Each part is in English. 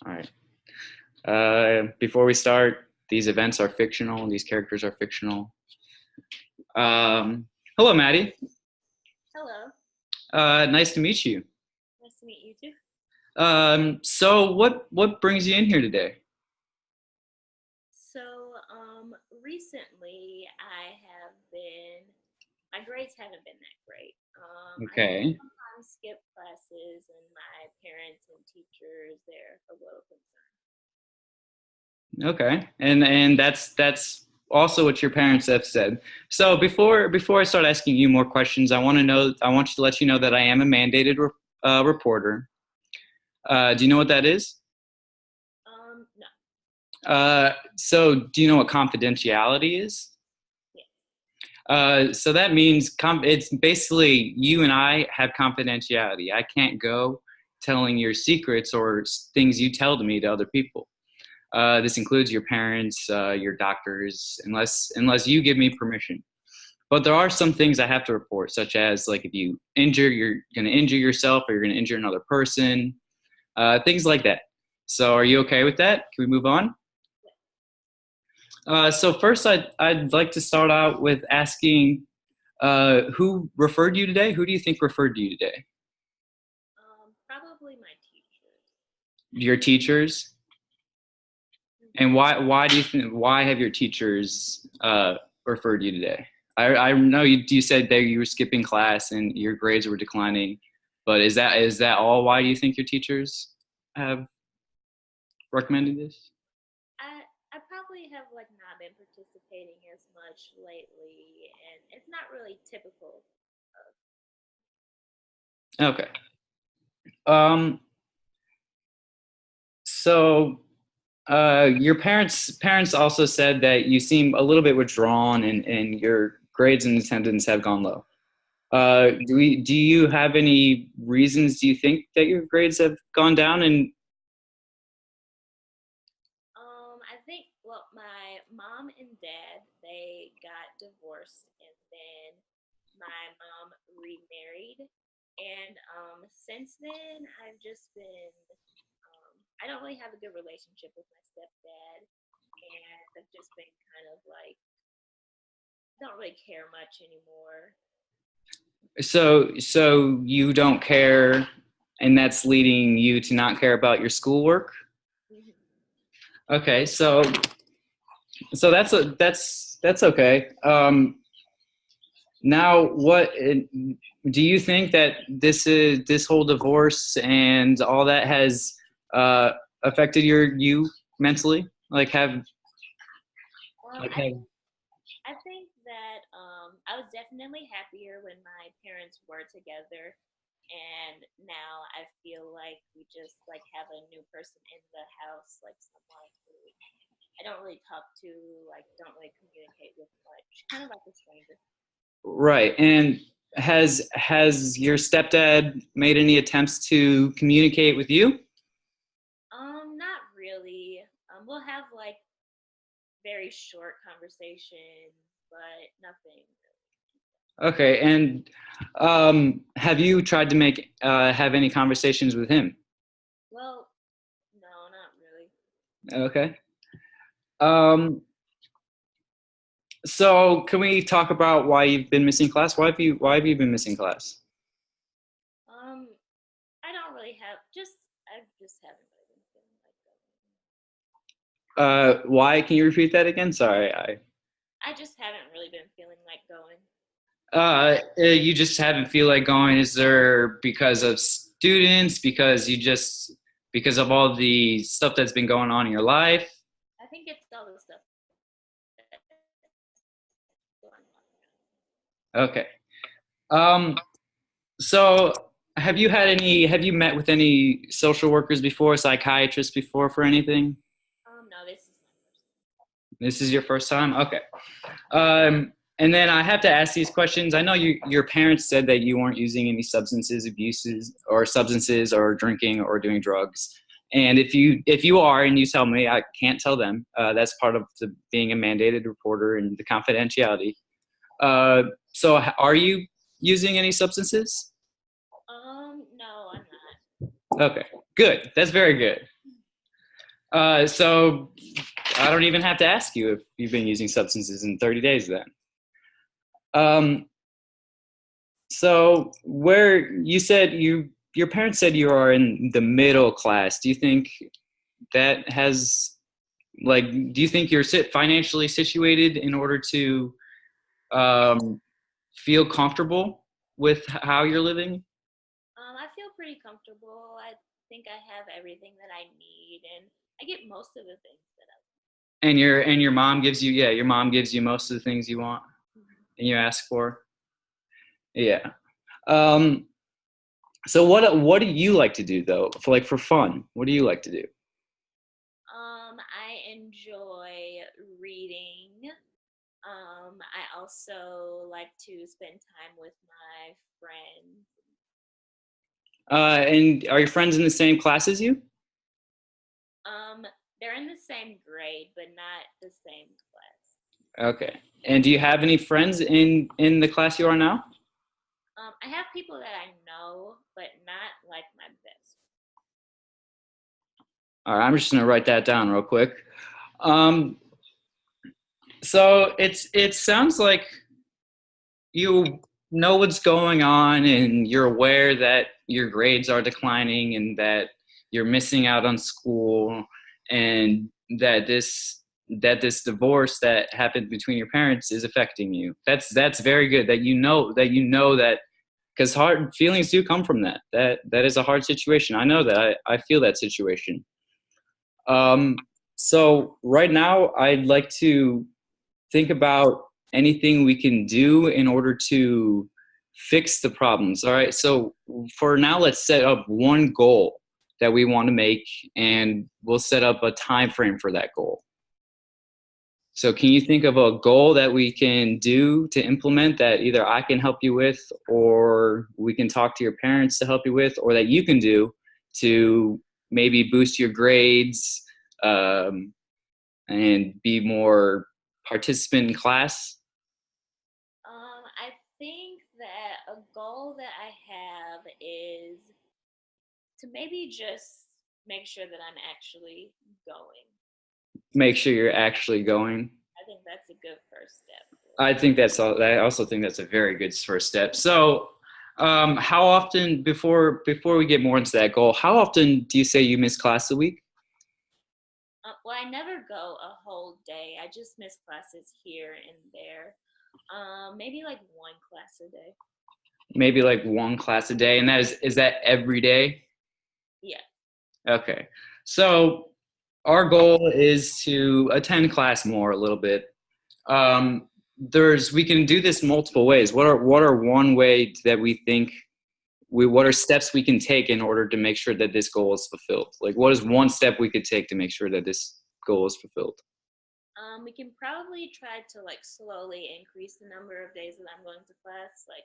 All right. Before we start, these events are fictional. These characters are fictional. Hello, Maddie. Hello. Nice to meet you. Nice to meet you too. So what brings you in here today? So, recently I have been, my grades haven't been that great. I Okay. sometimes skip classes, and my parents and teachers, they're a little concerned. Okay. And that's also what your parents have said. So before I start asking you more questions, I want you to let you know that I am a mandated reporter. Do you know what that is? No. So do you know what confidentiality is? Yeah. So that means it's basically you and I have confidentiality. I can't go telling your secrets or things you tell to me to other people. This includes your parents, your doctors, unless you give me permission. But there are some things I have to report, such as like if you're going to injure yourself or you're going to injure another person, things like that. So are you okay with that? Can we move on? So first, I'd like to start out with asking, who referred you today? Who do you think referred you today? Probably my teachers. Your teachers? And why have your teachers referred you today? I know you said that you were skipping class and your grades were declining, but is that all why you think your teachers have recommended this? I probably have like not been participating as much lately, and it's not really typical of. Okay. Um, so your parents also said that you seem a little bit withdrawn and your grades and attendance have gone low. Do you have any reasons? Do you think that your grades have gone down? And I think, well, my mom and dad, they got divorced, and then my mom remarried. And since then, I've just been, I don't really have a good relationship with my stepdad. And I've just been kind of like, don't really care much anymore. so you don't care, and that's leading you to not care about your schoolwork. Mhm. Okay, so that's okay. Now, do you think that this whole divorce and all that has uh, affected you mentally? Um, Like I have think I think that I was definitely happier when my parents were together, and now I feel like we just like have a new person in the house, like someone who I don't really talk to, like don't really communicate with much, kind of like a stranger. right? And has your stepdad made any attempts to communicate with you? Not really. We'll have like very short conversations, but nothing. Okay, and have you tried to make have any conversations with him? Well, no, not really. Okay. Um, so can we talk about why you've been missing class? Why have you been missing class? Um, I don't really have just I just haven't really been feeling like that. Why? Can you repeat that again? Sorry, I just haven't really been feeling like going. you just haven't feel like going. Is there because of students? Because of all the stuff that's been going on in your life? I think it's all the stuff that's going on. Okay. Um, so have you met with any social workers before, psychiatrists before for anything? No, this is my first. This is your first time? Okay. And then I have to ask these questions. I know your parents said that you weren't using any substances or drinking or doing drugs. And if you are and you tell me, I can't tell them. That's part of being a mandated reporter and the confidentiality. Uh, so are you using any substances? No, I'm not. Okay, good. That's very good. So I don't even have to ask you if you've been using substances in 30 days then. Um, so where you said your parents said you are in the middle class. Do you think that has like do you think you're financially situated in order to um, feel comfortable with how you're living? I feel pretty comfortable. I think I have everything that I need, and I get most of the things that I And your mom gives you your mom gives you most of the things you want want. and you ask for. Yeah. Um, so what do you like to do though? For fun, what do you like to do? I enjoy reading. I also like to spend time with my friends. And are your friends in the same class as you? Um, they're in the same grade, but not the same class. Okay. And do you have any friends in the class you are now? I have people that I know, but not like my best. All right, I'm just gonna write that down real quick. Um, so it sounds like you know what's going on and you're aware that your grades are declining and that you're missing out on school and that this divorce that happened between your parents is affecting you. That's very good that because hard feelings do come from that is a hard situation. I know that I feel that situation. So right now I'd like to think about anything we can do in order to fix the problems. All right. So for now, let's set up one goal that we want to make, and we'll set up a time frame for that goal. So can you think of a goal that we can do to implement that either I can help you with, or we can talk to your parents to help you with, or that you can do to maybe boost your grades, um, and be more participant in class? I think that a goal that I have is to maybe just make sure that I'm actually going. Make sure you're actually going. I think that's a good first step. I also think that's a very good first step. So, how often before we get more into that goal, how often do you say you miss class a week? Well, I never go a whole day. I just miss classes here and there. Maybe like one class a day. Maybe like one class a day, and is that every day? Yeah. Okay. So our goal is to attend class more a little bit. We can do this multiple ways. What are one way that we think what are steps we can take in order to make sure that this goal is fulfilled? Like, what is one step we could take to make sure that this goal is fulfilled? We can probably try to like slowly increase the number of days that I'm going to class. Like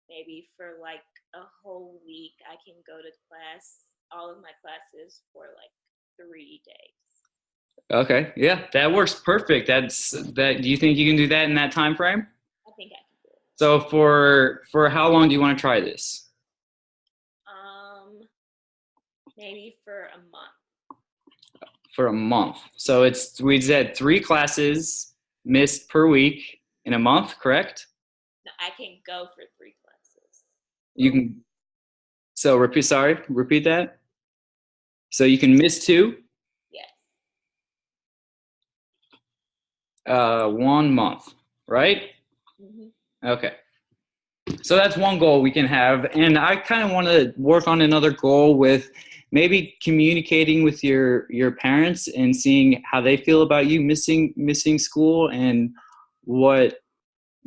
maybe for like a whole week, I can go to class, all of my classes for like 3 days. Okay, yeah, that works perfect. Do you think you can do that in that time frame? I think I can do it. So for how long do you want to try this? Um, Maybe for a month. For a month. So we said 3 classes missed per week in a month, correct? No, I can go for 3 classes. You can repeat that. So you can miss two, Yes. 1 month, right? Mm-hmm. Okay. So that's one goal we can have. And I kind of want to work on another goal with maybe communicating with your parents and seeing how they feel about you missing school, and what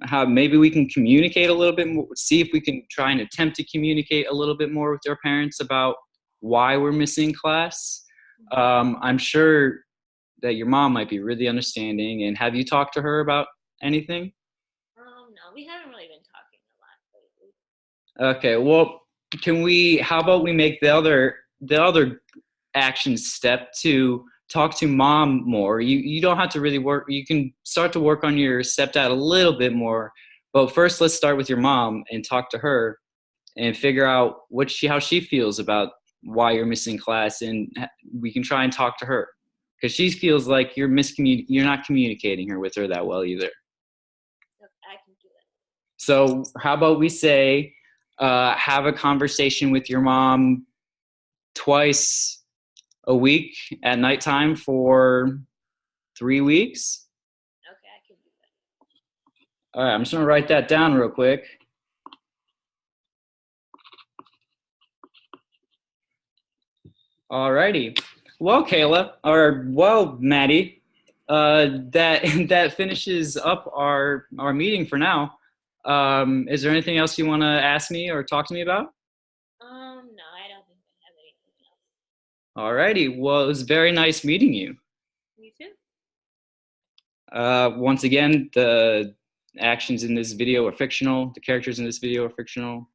how maybe we can communicate a little bit more, see if we can try and attempt to communicate a little bit more with our parents about why we're missing class. I'm sure that your mom might be really understanding. And have you talked to her about anything? No, we haven't really been talking a lot lately. Okay, well, how about we make the other action step to talk to mom more. You don't have to really work. You can start to work on your stepdad a little bit more, but first let's start with your mom and talk to her and figure out how she feels about why you're missing class, and we can try and talk to her because she feels like you're not communicating her with her that well either. I can do it. So how about we say, have a conversation with your mom twice a week at nighttime for 3 weeks. Okay, I can do that. All right, I'm just gonna write that down real quick. All righty. Well, Kayla, or well, Maddie, that that finishes up our meeting for now. Is there anything else you want to ask me or talk to me about? No, I don't think I have anything else. All righty. Well, it was very nice meeting you. You too. Once again, the actions in this video are fictional. The characters in this video are fictional.